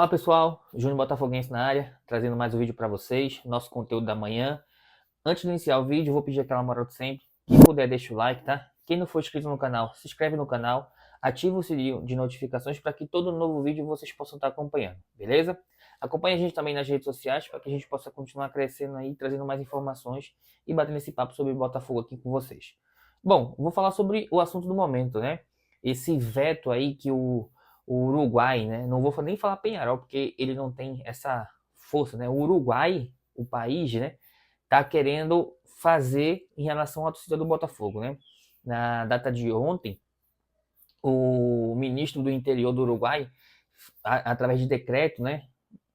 Fala pessoal, Júnior Botafoguense na área, trazendo mais um vídeo para vocês, nosso conteúdo da manhã. Antes de iniciar o vídeo, eu vou pedir aquela moral de sempre. Quem puder, deixa o like, tá? Quem não for inscrito no canal, se inscreve no canal, ativa o sininho de notificações para que todo novo vídeo vocês possam estar acompanhando, beleza? Acompanhe a gente também nas redes sociais para que a gente possa continuar crescendo aí, trazendo mais informações e batendo esse papo sobre Botafogo aqui com vocês. Bom, vou falar sobre o assunto do momento, né? Esse veto aí que o Uruguai, né? Não vou nem falar Penharol, porque ele não tem essa força, né? O Uruguai, o país, né? Tá querendo fazer em relação à torcida do Botafogo, né? Na data de ontem, o ministro do interior do Uruguai, através de decreto, né?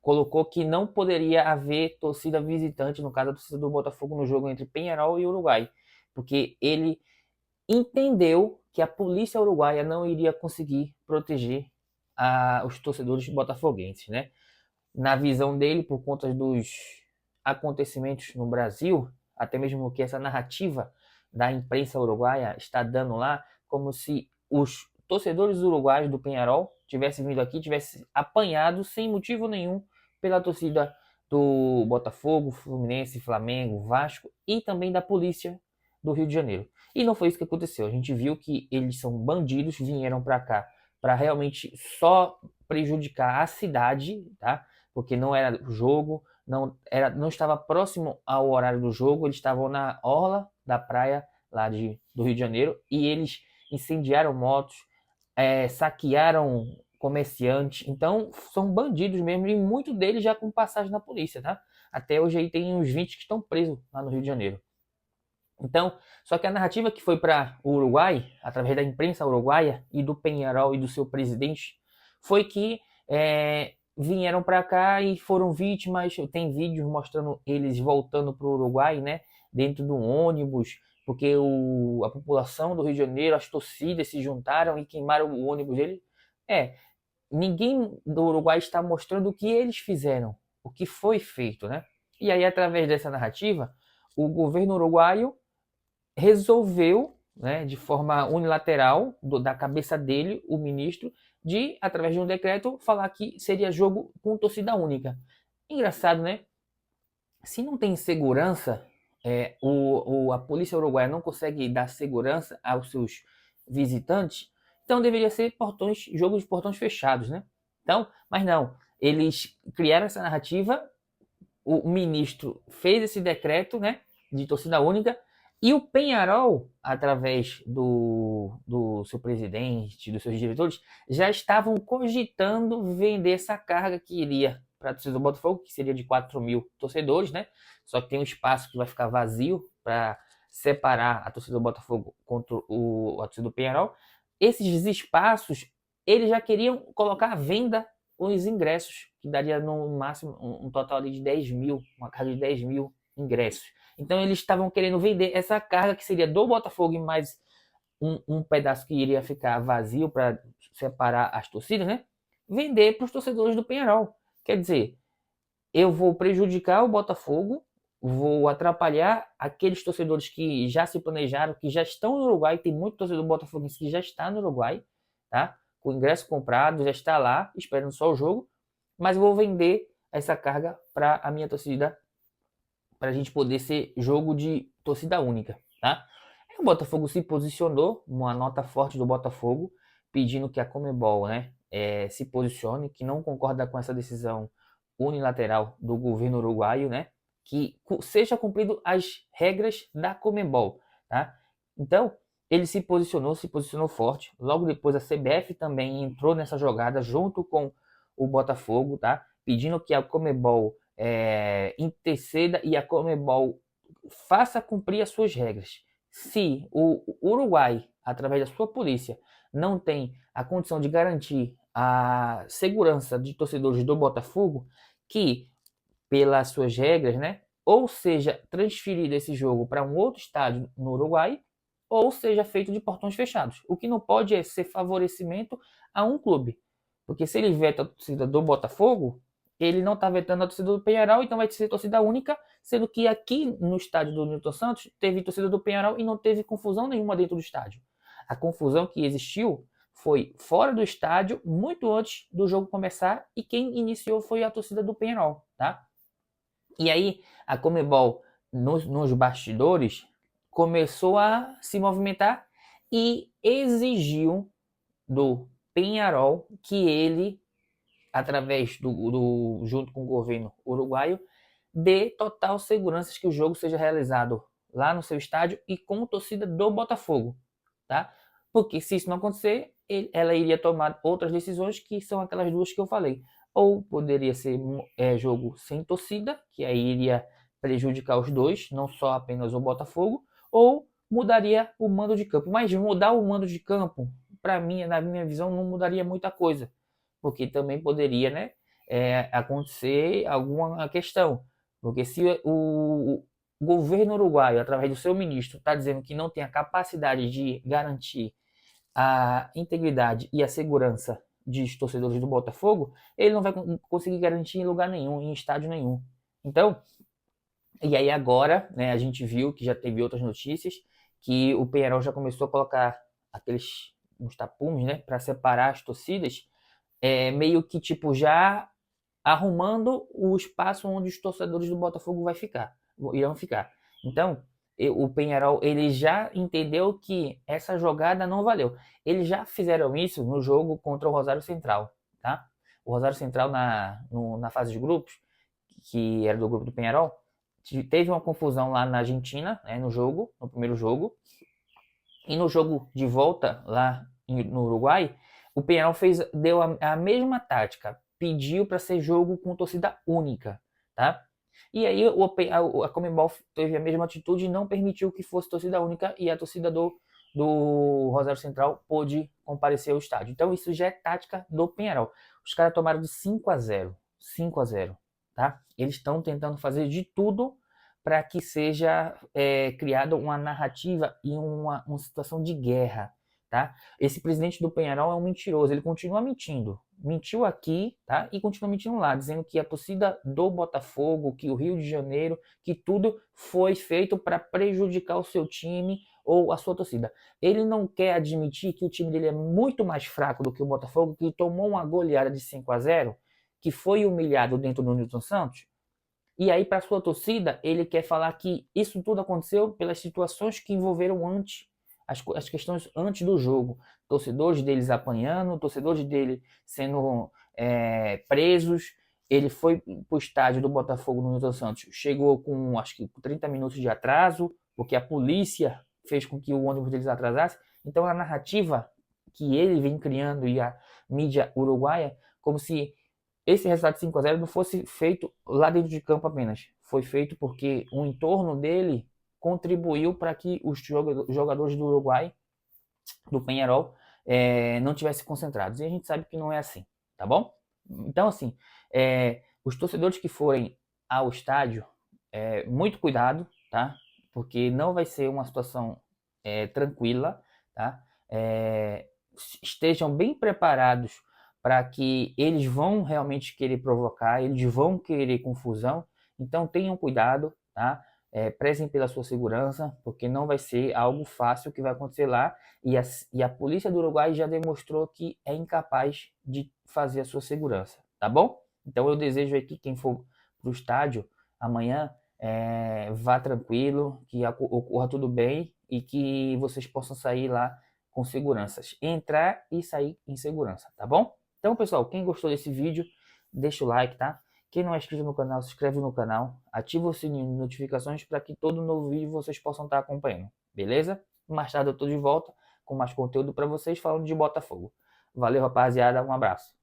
Colocou que não poderia haver torcida visitante, no caso a torcida do Botafogo, no jogo entre Penharol e Uruguai, porque ele entendeu que a polícia uruguaia não iria conseguir proteger os torcedores botafoguenses, né? Na visão dele, por conta dos acontecimentos no Brasil, até mesmo que essa narrativa da imprensa uruguaia está dando lá, como se os torcedores uruguaios do Penharol tivessem vindo aqui, tivessem apanhado sem motivo nenhum pela torcida do Botafogo, Fluminense, Flamengo, Vasco e também da polícia do Rio de Janeiro. E não foi isso que aconteceu. A gente viu que eles são bandidos, vieram para cá para realmente só prejudicar a cidade, tá? Porque não era jogo, não estava próximo ao horário do jogo, eles estavam na orla da praia lá do Rio de Janeiro e eles incendiaram motos, saquearam comerciantes, então são bandidos mesmo e muitos deles já com passagem na polícia, tá? Até hoje aí tem uns 20 que estão presos lá no Rio de Janeiro. Então, só que a narrativa que foi para o Uruguai, através da imprensa uruguaia e do Penharol e do seu presidente, foi que vieram para cá e foram vítimas. Tem vídeos mostrando eles voltando para o Uruguai, né, dentro de um ônibus, porque a população do Rio de Janeiro, as torcidas se juntaram e queimaram o ônibus dele. Ninguém do Uruguai está mostrando o que eles fizeram, o que foi feito, né? E aí, através dessa narrativa, o governo uruguaio resolveu, né, de forma unilateral, da cabeça dele, o ministro, de, através de um decreto, falar que seria jogo com torcida única. Engraçado, né? Se não tem segurança, a polícia uruguaia não consegue dar segurança aos seus visitantes, então deveria ser jogo de portões fechados, né? Então, mas não, eles criaram essa narrativa, o ministro fez esse decreto, né, de torcida única, e o Penharol, através do seu presidente, dos seus diretores, já estavam cogitando vender essa carga que iria para a torcida do Botafogo, que seria de 4 mil torcedores, né? Só que tem um espaço que vai ficar vazio para separar a torcida do Botafogo contra a torcida do Penharol. Esses espaços, eles já queriam colocar à venda os ingressos, que daria no máximo um total de 10 mil, uma carga de 10 mil ingressos. Então eles estavam querendo vender essa carga que seria do Botafogo e mais um pedaço que iria ficar vazio para separar as torcidas, né? Vender para os torcedores do Penharol. Quer dizer, eu vou prejudicar o Botafogo, vou atrapalhar aqueles torcedores que já se planejaram, que já estão no Uruguai, tem muito torcedor do Botafogo que já está no Uruguai, tá? Com o ingresso comprado, já está lá, esperando só o jogo, mas eu vou vender essa carga para a minha torcida, para a gente poder ser jogo de torcida única, tá? O Botafogo se posicionou, uma nota forte do Botafogo, pedindo que a Conmebol, né, se posicione, que não concorda com essa decisão unilateral do governo uruguaio, né, que seja cumprido as regras da Conmebol, tá? Então, ele se posicionou forte. Logo depois a CBF também entrou nessa jogada junto com o Botafogo, tá? Pedindo que a Conmebol interceda e a Conmebol faça cumprir as suas regras. Se o Uruguai, através da sua polícia, não tem a condição de garantir a segurança de torcedores do Botafogo, que, pelas suas regras, né, ou seja transferido esse jogo para um outro estádio no Uruguai, ou seja feito de portões fechados. O que não pode é ser favorecimento a um clube. Porque se ele veta a torcida do Botafogo, ele não está vetando a torcida do Penharol, então vai ser torcida única, sendo que aqui no estádio do Newton Santos teve torcida do Penharol e não teve confusão nenhuma dentro do estádio. A confusão que existiu foi fora do estádio, muito antes do jogo começar, e quem iniciou foi a torcida do Penharol, tá? E aí a Conmebol, nos bastidores, começou a se movimentar e exigiu do Penharol que ele, através junto com o governo uruguaio, dê total segurança que o jogo seja realizado lá no seu estádio e com a torcida do Botafogo, tá? Porque se isso não acontecer, ela iria tomar outras decisões, que são aquelas duas que eu falei. Ou poderia ser jogo sem torcida, que aí iria prejudicar os dois, não só apenas o Botafogo, ou mudaria o mando de campo. Mas mudar o mando de campo, para mim, na minha visão, não mudaria muita coisa, porque também poderia, né, acontecer alguma questão. Porque se o governo uruguaio, através do seu ministro, está dizendo que não tem a capacidade de garantir a integridade e a segurança dos torcedores do Botafogo, ele não vai conseguir garantir em lugar nenhum, em estádio nenhum. Então, e aí agora, né, a gente viu que já teve outras notícias, que o Penharol já começou a colocar uns tapumes, né, para separar as torcidas, meio que tipo já arrumando o espaço onde os torcedores do Botafogo irão ficar. Então, o Penharol, ele já entendeu que essa jogada não valeu. Eles já fizeram isso no jogo contra o Rosário Central, tá? O Rosário Central na fase de grupos, que era do grupo do Penharol, teve uma confusão lá na Argentina, né, no primeiro jogo, e no jogo de volta lá no Uruguai, o Penharol deu a mesma tática, pediu para ser jogo com torcida única, tá? E aí a Conmebol teve a mesma atitude e não permitiu que fosse torcida única, e a torcida do Rosário Central pôde comparecer ao estádio. Então isso já é tática do Penharol. Os caras tomaram de 5-0, tá? Eles estão tentando fazer de tudo para que seja criada uma narrativa e uma situação de guerra, tá? Esse presidente do Penharol é um mentiroso, ele continua mentindo. Mentiu aqui, tá? E continua mentindo lá, dizendo que a torcida do Botafogo, que o Rio de Janeiro, que tudo foi feito para prejudicar o seu time ou a sua torcida. Ele não quer admitir que o time dele é muito mais fraco do que o Botafogo, que tomou uma goleada de 5-0, que foi humilhado dentro do Newton Santos. E aí, para sua torcida, ele quer falar que isso tudo aconteceu pelas situações que envolveram as questões antes do jogo. Torcedores deles apanhando, torcedores dele sendo presos. Ele foi para o estádio do Botafogo no Newton Santos, chegou com acho que 30 minutos de atraso, porque a polícia fez com que o ônibus deles atrasasse. Então a narrativa que ele vem criando e a mídia uruguaia, como se esse resultado de 5-0 não fosse feito lá dentro de campo apenas. Foi feito porque o entorno dele contribuiu para que os jogadores do Uruguai, do Penharol, não tivessem concentrados. E a gente sabe que não é assim, tá bom? Então, assim, os torcedores que forem ao estádio, muito cuidado, tá? Porque não vai ser uma situação tranquila, tá? Estejam bem preparados para que eles vão realmente querer provocar, eles vão querer confusão. Então, tenham cuidado, tá? Prezem pela sua segurança, porque não vai ser algo fácil que vai acontecer lá, e a polícia do Uruguai já demonstrou que é incapaz de fazer a sua segurança, tá bom? Então eu desejo aqui, quem for para o estádio amanhã, vá tranquilo, que ocorra tudo bem e que vocês possam sair lá com seguranças, entrar e sair em segurança, tá bom? Então, pessoal, quem gostou desse vídeo, deixa o like, tá? Quem não é inscrito no canal, se inscreve no canal, ativa o sininho de notificações para que todo novo vídeo vocês possam estar acompanhando, beleza? Mais tarde eu tô de volta com mais conteúdo para vocês falando de Botafogo. Valeu, rapaziada, um abraço.